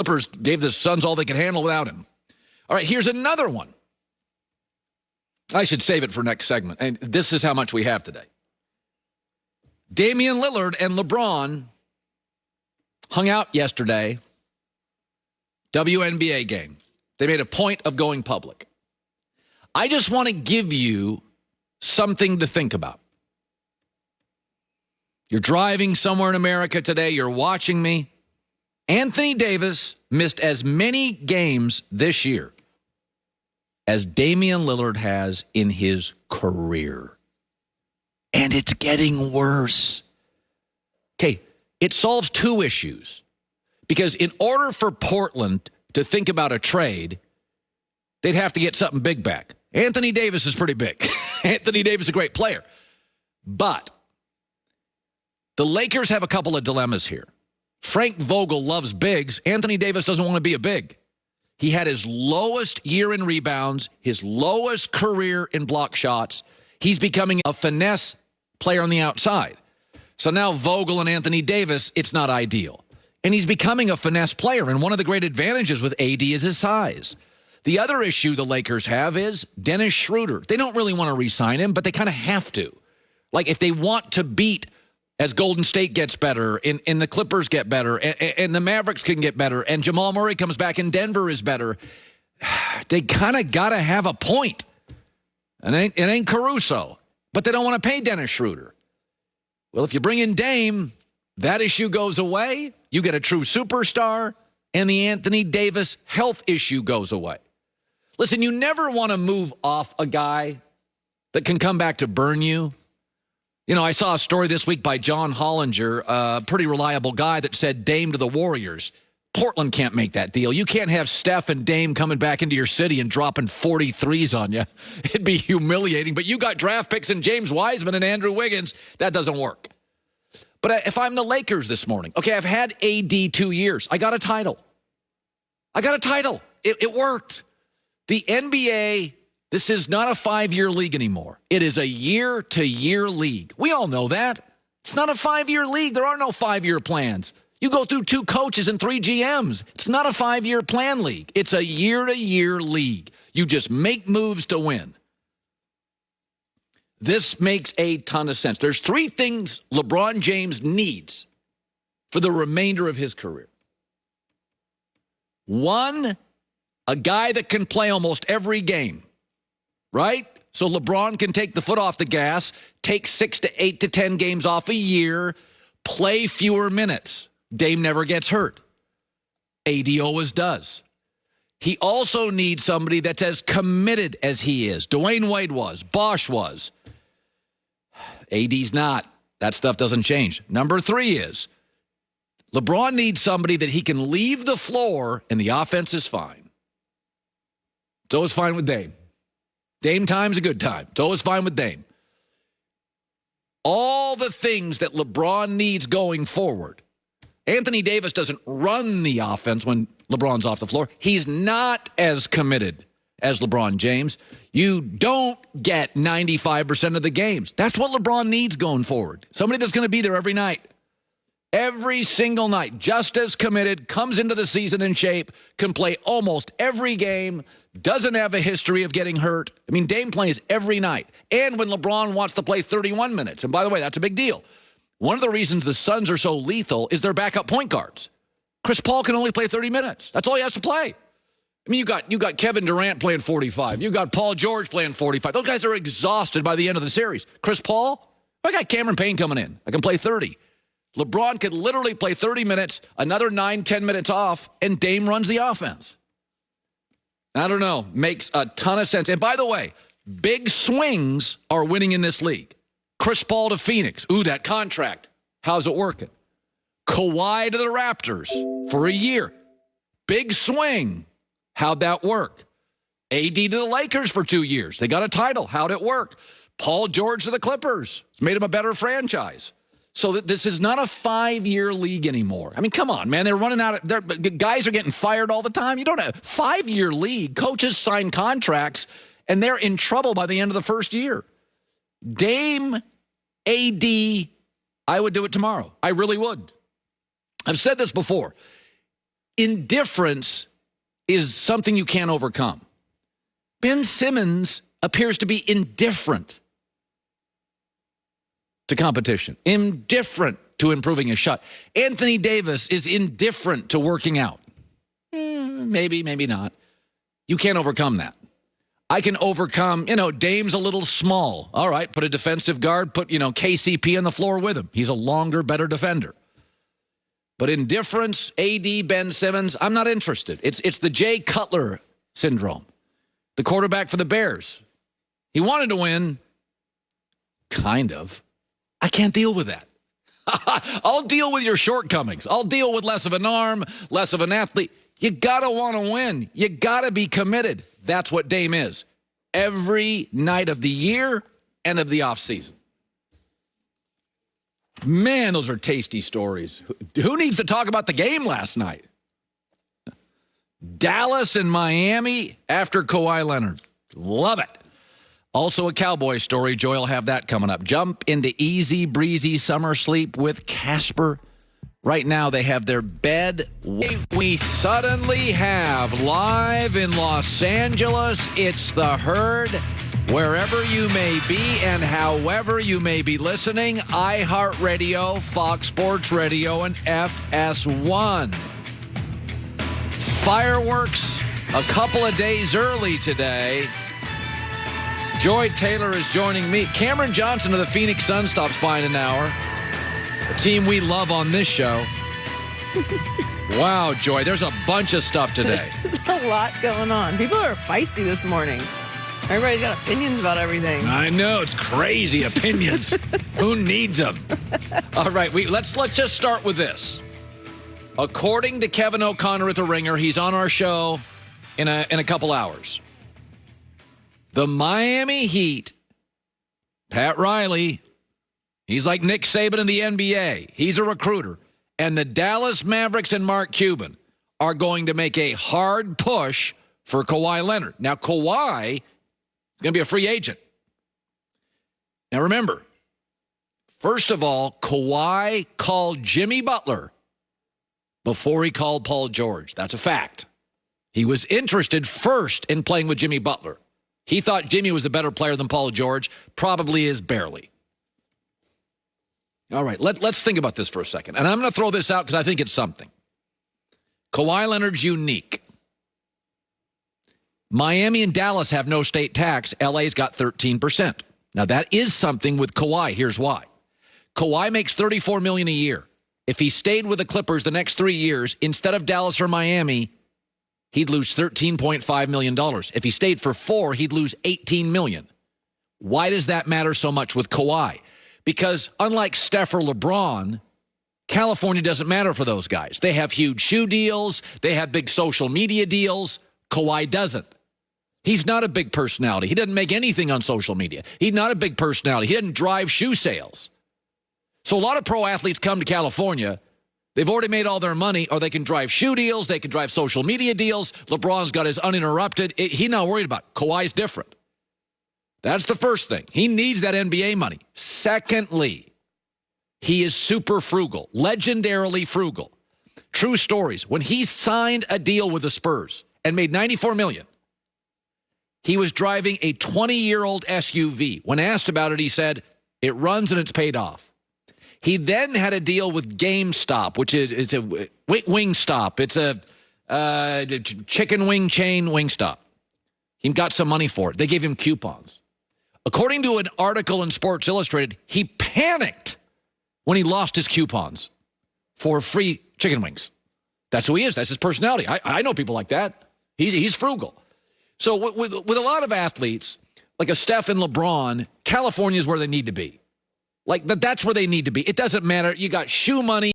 Clippers gave the Suns all they could handle without him. All right, here's another one. I should save it for next segment. And this is how much we have today. Damian Lillard and LeBron hung out yesterday. WNBA game. They made a point of going public. I just want to give you something to think about. You're driving somewhere in America today. You're watching me. Anthony Davis missed as many games this year as Damian Lillard has in his career. And it's getting worse. Okay, it solves two issues. Because in order for Portland to think about a trade, they'd have to get something big back. Anthony Davis is pretty big. Anthony Davis is a great player. But the Lakers have a couple of dilemmas here. Frank Vogel loves bigs. Anthony Davis doesn't want to be a big. He had his lowest year in rebounds, his lowest career in block shots. He's becoming a finesse player on the outside. So now Vogel and Anthony Davis, it's not ideal. And he's becoming a finesse player. And one of the great advantages with AD is his size. The other issue the Lakers have is Dennis Schroeder. They don't really want to re-sign him, but they kind of have to. Like if they want to beat as Golden State gets better, and the Clippers get better, and the Mavericks can get better, and Jamal Murray comes back and Denver is better, they kind of got to have a point. It ain't Caruso, but they don't want to pay Dennis Schroeder. Well, if you bring in Dame, that issue goes away. You get a true superstar, and the Anthony Davis health issue goes away. Listen, you never want to move off a guy that can come back to burn you. You know, I saw a story this week by John Hollinger, a pretty reliable guy, that said Dame to the Warriors. Portland can't make that deal. You can't have Steph and Dame coming back into your city and dropping 43s on you. It'd be humiliating. But you got draft picks in James Wiseman and Andrew Wiggins. That doesn't work. But if I'm the Lakers this morning, okay, I've had AD 2 years. I got a title. It worked. The NBA, this is not a 5-year league anymore. It is a year-to-year league. We all know that. It's not a 5-year league. There are no 5-year plans. You go through 2 coaches and 3 GMs. It's not a 5-year plan league. It's a year-to-year league. You just make moves to win. This makes a ton of sense. There's 3 things LeBron James needs for the remainder of his career. 1, a guy that can play almost every game, right? So LeBron can take the foot off the gas, take 6 to 8 to 10 games off a year, play fewer minutes. Dame never gets hurt. AD always does. He also needs somebody that's as committed as he is. Dwayne Wade was. Bosh was. AD's not. That stuff doesn't change. Number 3 is LeBron needs somebody that he can leave the floor and the offense is fine. It's always fine with Dame. Dame time's a good time. It's always fine with Dame. All the things that LeBron needs going forward. Anthony Davis doesn't run the offense when LeBron's off the floor. He's not as committed as LeBron James. You don't get 95% of the games. That's what LeBron needs going forward. Somebody that's going to be there every night. Every single night. Just as committed, comes into the season in shape, can play almost every game, doesn't have a history of getting hurt. I mean, Dame plays every night. And when LeBron wants to play 31 minutes. And by the way, that's a big deal. One of the reasons the Suns are so lethal is their backup point guards. Chris Paul can only play 30 minutes. That's all he has to play. I mean, you got Kevin Durant playing 45. You got Paul George playing 45. Those guys are exhausted by the end of the series. Chris Paul, I got Cameron Payne coming in. I can play 30. LeBron could literally play 30 minutes, another 9, 10 minutes off, and Dame runs the offense. I don't know. Makes a ton of sense. And by the way, big swings are winning in this league. Chris Paul to Phoenix. Ooh, that contract. How's it working? Kawhi to the Raptors for a year. Big swing. How'd that work? AD to the Lakers for 2 years. They got a title. How'd it work? Paul George to the Clippers. It's made him a better franchise. So this is not a 5-year league anymore. I mean, come on, man. They're running out of guys are getting fired all the time. You don't have 5-year league. Coaches sign contracts, and they're in trouble by the end of the first year. Dame, AD, I would do it tomorrow. I really would. I've said this before. indifference is something you can't overcome. Ben Simmons appears to be indifferent to competition, indifferent to improving his shot. Anthony Davis is indifferent to working out. Maybe, maybe not. You can't overcome that. I can overcome, Dame's a little small. All right, put a defensive guard, put, KCP on the floor with him. He's a longer, better defender. But indifference, AD, Ben Simmons, I'm not interested. It's the Jay Cutler syndrome. The quarterback for the Bears. He wanted to win. Kind of. I can't deal with that. I'll deal with your shortcomings. I'll deal with less of an arm, less of an athlete. You got to want to win. You got to be committed. That's what Dame is. Every night of the year and of the offseason. Man, those are tasty stories. Who needs to talk about the game last night? Dallas and Miami after Kawhi Leonard. Love it. Also a Cowboy story. Joy will have that coming up. Jump into easy, breezy summer sleep with Casper. Right now, they have their bed. We suddenly have live in Los Angeles. It's the Herd. Wherever you may be and however you may be listening, iHeartRadio, Fox Sports Radio, and FS1. Fireworks a couple of days early today. Joy Taylor is joining me. Cameron Johnson of the Phoenix Suns stops by in an hour. A team we love on this show. Wow, Joy, there's a bunch of stuff today. There's a lot going on. People are feisty this morning. Everybody's got opinions about everything. I know, it's crazy opinions. Who needs them? All right, let's just start with this. According to Kevin O'Connor at The Ringer, he's on our show in a couple hours. The Miami Heat, Pat Riley, he's like Nick Saban in the NBA. He's a recruiter. And the Dallas Mavericks and Mark Cuban are going to make a hard push for Kawhi Leonard. Now, Kawhi is going to be a free agent. Now, remember, first of all, Kawhi called Jimmy Butler before he called Paul George. That's a fact. He was interested first in playing with Jimmy Butler. He thought Jimmy was a better player than Paul George. Probably is barely. All right, let's think about this for a second. And I'm going to throw this out because I think it's something. Kawhi Leonard's unique. Miami and Dallas have no state tax. LA's got 13%. Now, that is something with Kawhi. Here's why. Kawhi makes $34 million a year. If he stayed with the Clippers the next 3 years, instead of Dallas or Miami, he'd lose $13.5 million. If he stayed for 4, he'd lose $18 million. Why does that matter so much with Kawhi? Because unlike Steph or LeBron, California doesn't matter for those guys. They have huge shoe deals. They have big social media deals. Kawhi doesn't. He's not a big personality. He doesn't make anything on social media. He's not a big personality. He doesn't drive shoe sales. So a lot of pro athletes come to California. They've already made all their money, or they can drive shoe deals. They can drive social media deals. LeBron's got his uninterrupted. He's not worried about it. Kawhi's different. That's the first thing. He needs that NBA money. Secondly, he is super frugal, legendarily frugal. True stories. When he signed a deal with the Spurs and made $94 million, he was driving a 20-year-old SUV. When asked about it, he said, it runs and it's paid off. He then had a deal with GameStop, which is a Wingstop. It's a chicken wing chain, Wingstop. He got some money for it. They gave him coupons. According to an article in Sports Illustrated, he panicked when he lost his coupons for free chicken wings. That's who he is. That's his personality. I know people like that. He's frugal. So with a lot of athletes, like a Steph and LeBron, California is where they need to be. Like, that's where they need to be. It doesn't matter. You got shoe money.